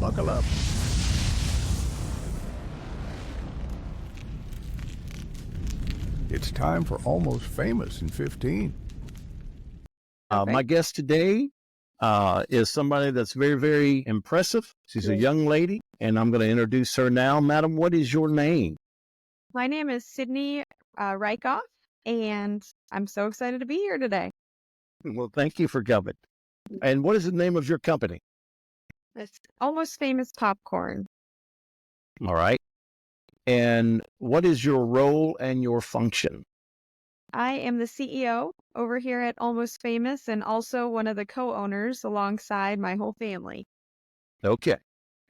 Buckle up. It's time for Almost Famous in 15. My guest today is somebody that's very, very impressive. She's a young lady, and I'm going to introduce her now. Madam, what is your name? My name is Sydney Riechoff, and I'm so excited to be here today. Well, thank you for coming. And what is the name of your company? It's Almost Famous Popcorn. All right. And what is your role and your function? I am the CEO over here at Almost Famous and also one of the co-owners alongside my whole family. Okay.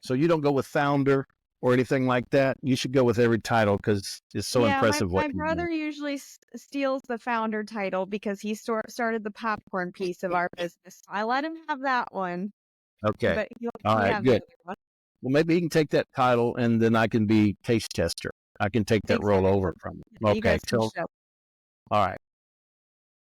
So you don't go with founder or anything like that. You should go with every title because it's so impressive. My brother usually steals the founder title because he started the popcorn piece of our business. I let him have that one. Okay. But All right, good. Well, maybe he can take that title and then I can be taste tester. I can take that role over from him. Yeah, you Okay. guys can show. All right.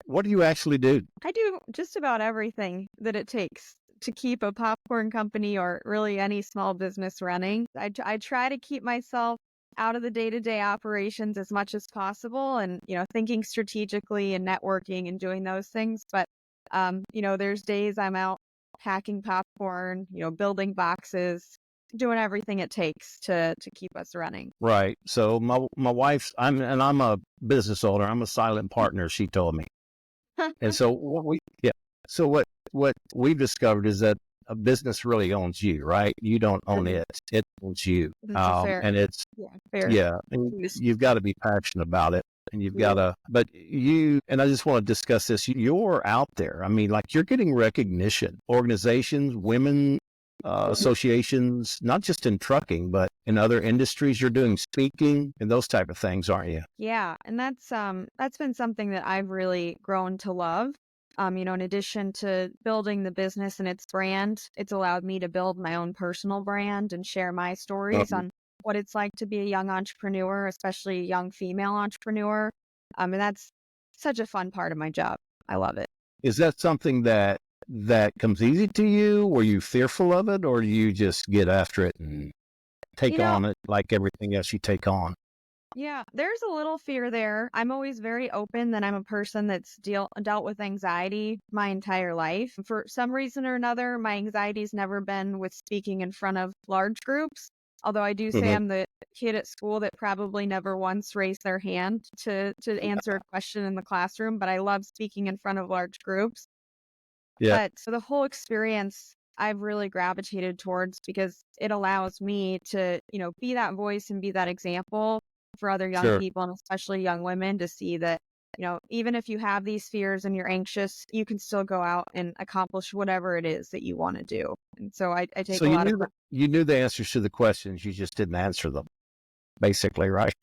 What do you actually do? I do just about everything that it takes to keep a popcorn company or really any small business running. I try to keep myself out of the day-to-day operations as much as possible and, thinking strategically and networking and doing those things. But, there's days I'm out packing popcorn, building boxes, doing everything it takes to keep us running. Right. So my wife's I'm a business owner. I'm a silent partner, she told me. And so what we've discovered is that a business really owns you, right? You don't own it. It owns you. That's fair. And it's fair. and you've got to be passionate about it. And you've got to, and I just want to discuss this. You're out there. I mean, like you're getting recognition, organizations, women, associations, not just in trucking, but in other industries. You're doing speaking and those type of things, aren't you? Yeah. And that's been something that I've really grown to love. In addition to building the business and its brand, it's allowed me to build my own personal brand and share my stories on what it's like to be a young entrepreneur, especially a young female entrepreneur. And that's such a fun part of my job. I love it. Is that something that comes easy to you? Were you fearful of it, or do you just get after it and take on it like everything else you take on? Yeah, there's a little fear there. I'm always very open that I'm a person that's dealt with anxiety my entire life. For some reason or another, my anxiety's never been with speaking in front of large groups. Although I do say I'm the kid at school that probably never once raised their hand to answer a question in the classroom, but I love speaking in front of large groups. Yeah. But so the whole experience I've really gravitated towards because it allows me to, be that voice and be that example for other young people and especially young women to see that, even if you have these fears and you're anxious, you can still go out and accomplish whatever it is that you want to do. And so I take So a lot of you knew the answers to the questions, you just didn't answer them, basically, right?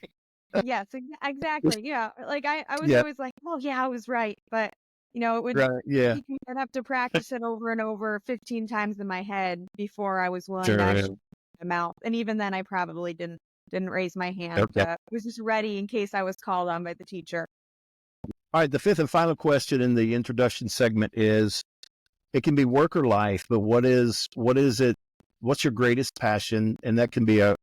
Yes, exactly. Yeah. Like I was always like, oh yeah, I was right. But it would I'd have to practice it over and over 15 times in my head before I was willing to actually them out. And even then I probably didn't raise my hand. I was just ready in case I was called on by the teacher. All right. The fifth and final question in the introduction segment is, it can be work or life, but what is it? What's your greatest passion? And that can be I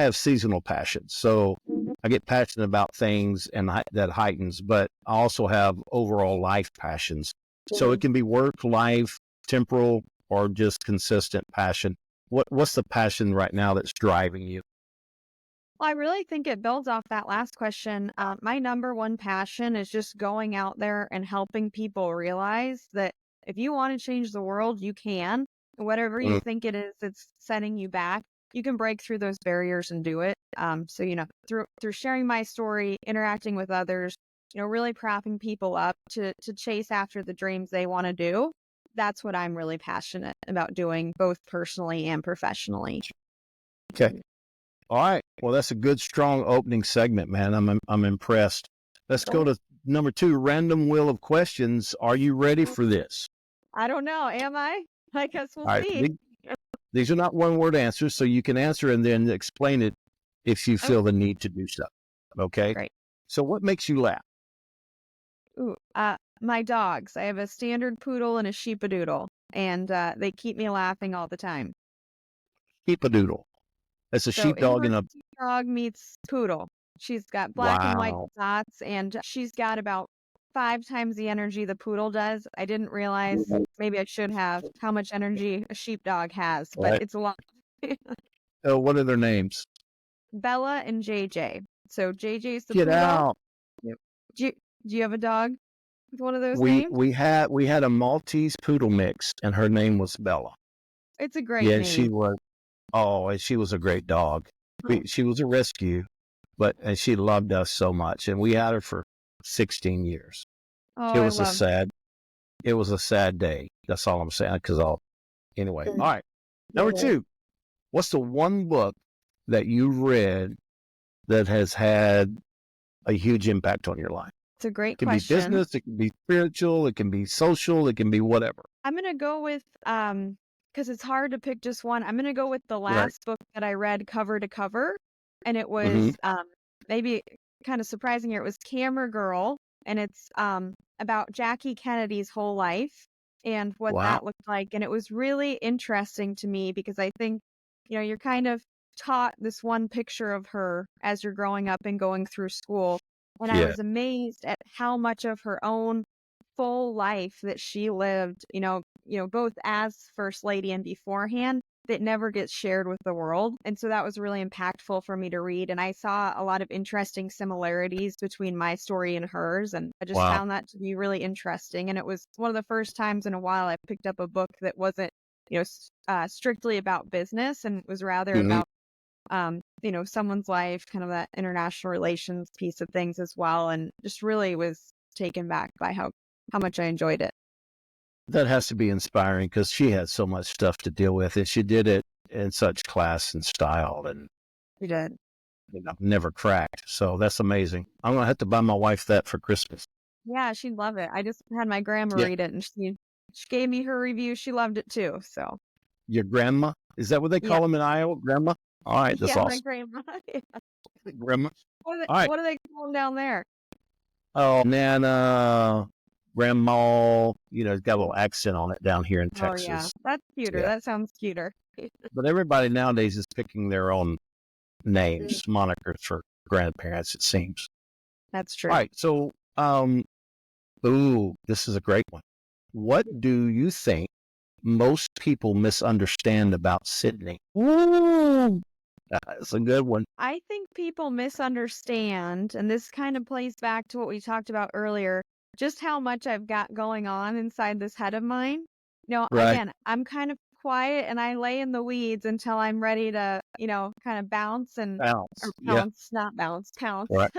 have seasonal passions. So I get passionate about things and that heightens, but I also have overall life passions. So it can be work, life, temporal, or just consistent passion. What's the passion right now that's driving you? Well, I really think it builds off that last question. My number one passion is just going out there and helping people realize that if you want to change the world, you can. Whatever you think it is that's setting you back, you can break through those barriers and do it. So through sharing my story, interacting with others, really propping people up to chase after the dreams they want to do. That's what I'm really passionate about doing, both personally and professionally. Okay. All right. Well, that's a good, strong opening segment, man. I'm impressed. Let's go to number 2, random wheel of questions. Are you ready for this? I don't know. Am I? I guess we'll All see. Right. These are not one-word answers, so you can answer and then explain it if you feel the need to do so. Okay? Great. So what makes you laugh? Ooh, my dogs. I have a standard poodle and a sheepadoodle. and they keep me laughing all the time. Sheepadoodle. That's a So sheepdog and inverse a sheepdog meets poodle. She's got black and white wow. spots, and she's got about 5 times the energy the poodle does. I didn't realize, maybe I should have, how much energy a sheepdog has, but Right. it's a lot. Oh, what are their names? Bella and JJ. So JJ's the Get poodle. out. Yep. Do you have a dog with one of those We names? we had we had a Maltese poodle mix, and her name was Bella. It's a great Yeah, and she name. was and she was a great dog. Oh, She was a rescue, and she loved us so much, and we had her for 16 years. It I was a love. sad it was a sad day. That's all I'm saying. Anyway, all right. Number Yeah. 2, what's the one book that you read that has had a huge impact on your life? It's a great It can be question. business, it can be spiritual, it can be social, it can be whatever. I'm gonna go with because it's hard to pick just one. I'm gonna go with the Right. last book that I read cover to cover, and it Mm-hmm. was maybe kind of surprising here. It was Camera Girl, and it's about Jackie Kennedy's whole life and what Wow. that looked like, and it was really interesting to me because I think you're kind of taught this one picture of her as you're growing up and going through school, and I Yeah. was amazed at how much of her own full life that she lived, both as First Lady and beforehand, that never gets shared with the world. And so that was really impactful for me to read. And I saw a lot of interesting similarities between my story and hers. And I just Wow. found that to be really interesting. And it was one of the first times in a while I picked up a book that wasn't, strictly about business and was rather Mm-hmm. about, someone's life, kind of that international relations piece of things as well. And just really was taken back by how much I enjoyed it. That has to be inspiring because she had so much stuff to deal with, and she did it in such class and style, and We did. never cracked. So that's amazing. I'm gonna have to buy my wife that for Christmas. Yeah, she'd love it. I just had my grandma Yeah. read it, and she gave me her review. She loved it too. So Your grandma? Is that what they yeah, call them in Iowa? Grandma? All right, that's yeah, my awesome. grandma. Yeah. Grandma. What do they All right. What do they call them down there? Oh, Nana, Grandma. It's got a little accent on it down here in Oh yeah, Texas. that's cuter. Yeah. That sounds cuter. But everybody nowadays is picking their own names, monikers for grandparents, it seems. That's true. All right. So, this is a great one. What do you think most people misunderstand about Sydney? Ooh, that's a good one. I think people misunderstand, and this kind of plays back to what we talked about earlier, just how much I've got going on inside this head of mine. Right. Again, I'm kind of quiet and I lay in the weeds until I'm ready to, kind of bounce or Bounce. Yeah. pounce, not bounce, pounce, Right.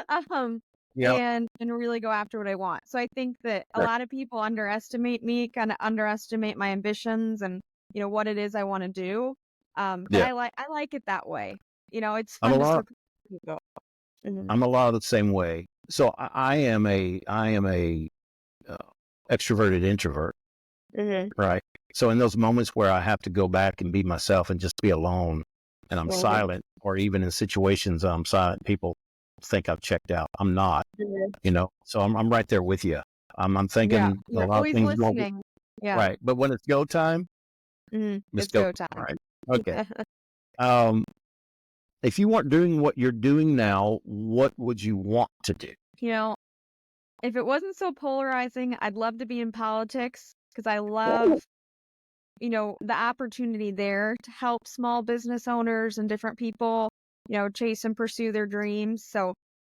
Yeah. and really go after what I want. So I think that a Right. lot of people underestimate me, kind of underestimate my ambitions and, what it is I want to do. But Yeah. I like it that way. It's I'm a fun to lot. surprise people. Mhm. I'm a lot of the same way. So I am a uh, extroverted introvert. Right. So in those moments where I have to go back and be myself and just be alone and I'm Mhm. silent, or even in situations I'm silent, people think I've checked out. I'm not, so I'm right there with you. I'm thinking Yeah, a you're lot of always things won't be listening. Yeah. right. But when it's go time, it's It's go go time. time. Right. Okay. Um, if you weren't doing what you're doing now, what would you want to do? If it wasn't so polarizing, I'd love to be in politics because I love, the opportunity there to help small business owners and different people, chase and pursue their dreams. So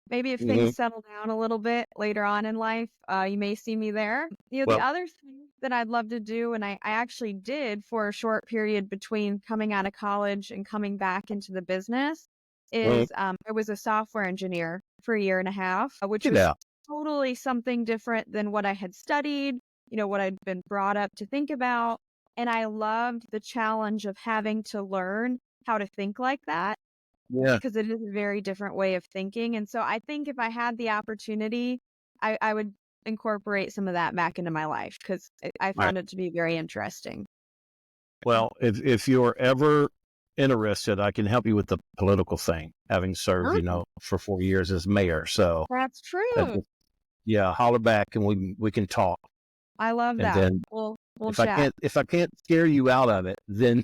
maybe if Mhm. things settle down a little bit later on in life, you may see me there. The Well, other thing that I'd love to do, and I actually did for a short period between coming out of college and coming back into the business, mhm. is I was a software engineer for a year and a half, which Get was out. totally something different than what I had studied, what I'd been brought up to think about. And I loved the challenge of having to learn how to think like that Yeah. because it is a very different way of thinking. And so I think if I had the opportunity, I would incorporate some of that back into my life because I Right. found it to be very interesting. Well, if you're ever interested, I can help you with the political thing, having served, Oh, for 4 years as mayor. So, that's that true. just- yeah, holler back and we can talk. I love And that. then, Well, We'll If I chat. can't scare you out of it, then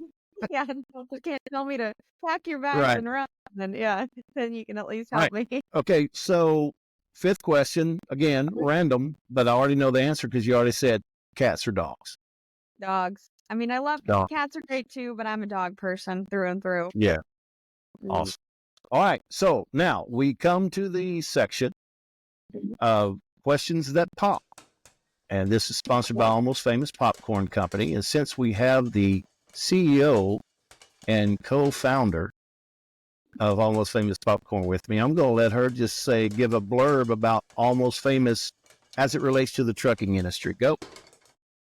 Yeah, you can't tell me to pack your bags right. and run. Then yeah, then you can at least All right. help me. Okay. So fifth question, again, random, but I already know the answer because you already said cats or dogs. Dogs. I mean, I love Dog. cats are great too, but I'm a dog person through and through. Yeah. Awesome. All right. So now we come to the section of questions that pop. And this is sponsored by Almost Famous Popcorn Company. And since we have the CEO and co-founder of Almost Famous Popcorn with me, I'm going to let her just give a blurb about Almost Famous as it relates to the trucking industry. Go.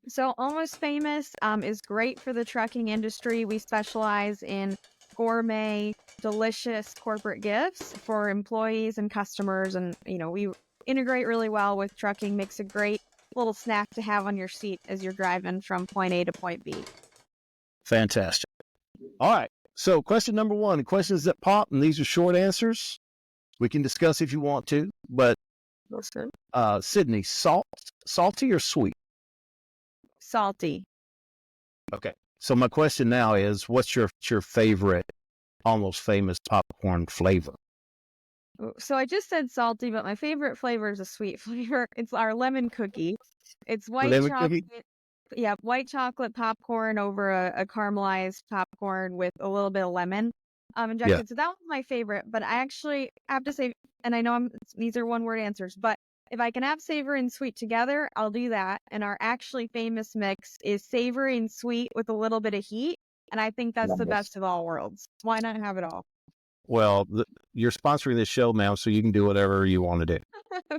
So Almost Famous is great for the trucking industry. We specialize in gourmet, delicious corporate gifts for employees and customers. And, we integrate really well with trucking, makes a great little snack to have on your seat as you're driving from point A to point B. Fantastic. All right. So question number one, questions that pop, and these are short answers. We can discuss if you want to, but That's good. Sydney, salty or sweet? Salty. Okay. So my question now is, what's your favorite Almost Famous popcorn flavor? So I just said salty, but my favorite flavor is a sweet flavor. It's our lemon cookie. It's white Lemon chocolate. cookie? Yeah, white chocolate popcorn over a caramelized popcorn with a little bit of lemon Yeah. injected. So that was my favorite. But I actually have to say, and I know these are one word answers, but if I can have savory and sweet together, I'll do that. And our actually famous mix is savory and sweet with a little bit of heat. And I think that's the best of all worlds. Why not have it all? Well, you're sponsoring this show, ma'am, so you can do whatever you want to do.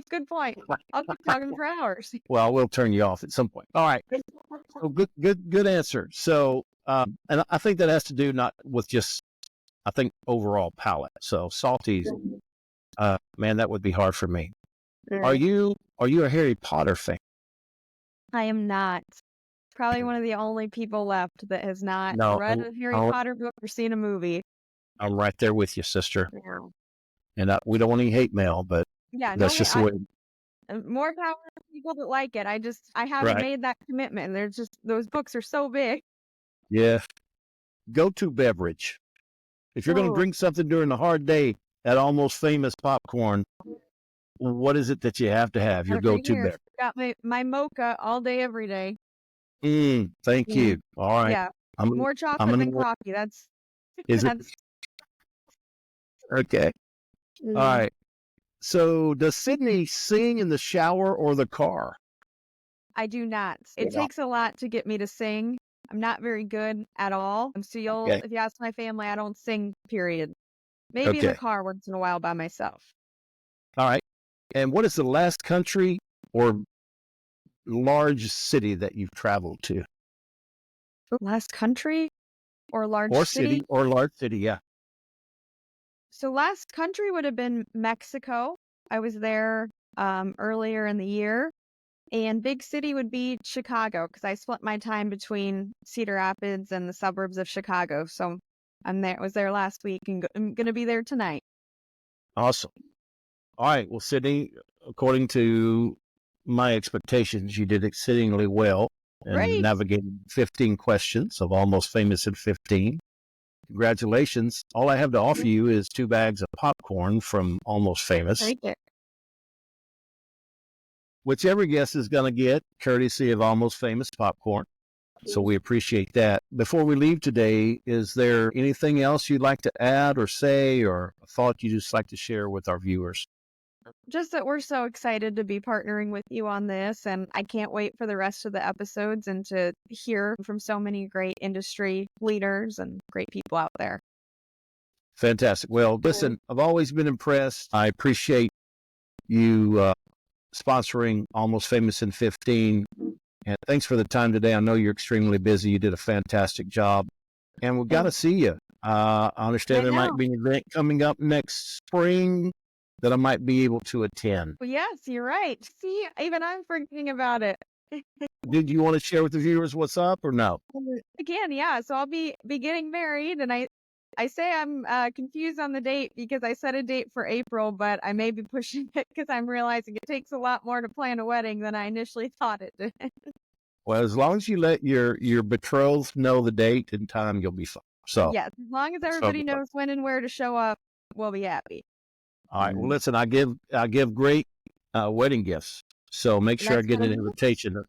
Good point. I'll keep talking for hours. Well, we'll turn you off at some point. All right. So good answer. So, and I think that has to do not with just, I think overall palate. So salty, man, that would be hard for me. Are you a Harry Potter fan? I am not. Probably one of the only people left that has not No, read a Harry Potter book or seen a movie. I'm right there with you, sister. Yeah. And we don't want any hate mail, but Yeah, that's just the way. more power to people that like it. I haven't Right. made that commitment. They're just, those books are so big. Yeah. Go-to beverage. If you're going to Oh, drink something during a hard day at Almost Famous Popcorn, what is it that you have to have? Your got it right go-to here. beverage. Got my mocha all day, every day. Thank Yeah. you. All right. Yeah, I'm more chocolate than coffee. That's Is it that's. okay? All right. So, does Sydney sing in the shower or the car? I do not. It Yeah. takes a lot to get me to sing. I'm not very good at all. So Okay. if you ask my family, I don't sing, period. Maybe in the Okay. car once in a while by myself. All right. And what is the last country or large city that you've traveled to? Last country or large Or city? city or large city? Yeah. So last country would have been Mexico. I was there earlier in the year. And big city would be Chicago because I split my time between Cedar Rapids and the suburbs of Chicago. So was there last week and I'm going to be there tonight. Awesome. All right. Well, Sydney, according to my expectations, you did exceedingly well in Great. navigating 15 questions of Almost Famous in 15. Congratulations. All I have to offer you is 2 bags of popcorn from Almost Famous. Take it. Whichever guest is going to get, courtesy of Almost Famous Popcorn. So we appreciate that. Before we leave today, is there anything else you'd like to add or say, or a thought you just like to share with our viewers? Just that we're so excited to be partnering with you on this. And I can't wait for the rest of the episodes and to hear from so many great industry leaders and great people out there. Fantastic. Well, listen, I've always been impressed. I appreciate you sponsoring Almost Famous in 15. And thanks for the time today. I know you're extremely busy. You did a fantastic job. And we've got to see you. I understand there might be an event coming up next spring that I might be able to attend. Well, yes, you're right. See, even I'm forgetting about it. Did you want to share with the viewers what's up or no? Again, yeah. So I'll be getting married, and I say I'm confused on the date because I set a date for April, but I may be pushing it because I'm realizing it takes a lot more to plan a wedding than I initially thought it did. Well, as long as you let your betrothed know the date and time, you'll be fine. So, Yes, as long as so everybody knows when and where to show up, we'll be happy. all right. Well, listen, I give great wedding gifts. So make sure I Next get an time, invitation.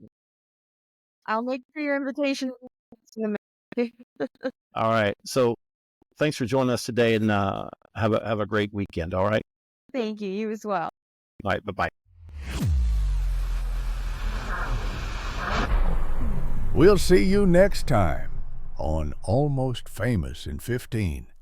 I'll make sure your invitation is in the All right. So thanks for joining us today, and have a great weekend. All right. Thank you. You as well. All right. Bye bye. We'll see you next time on Almost Famous in 15.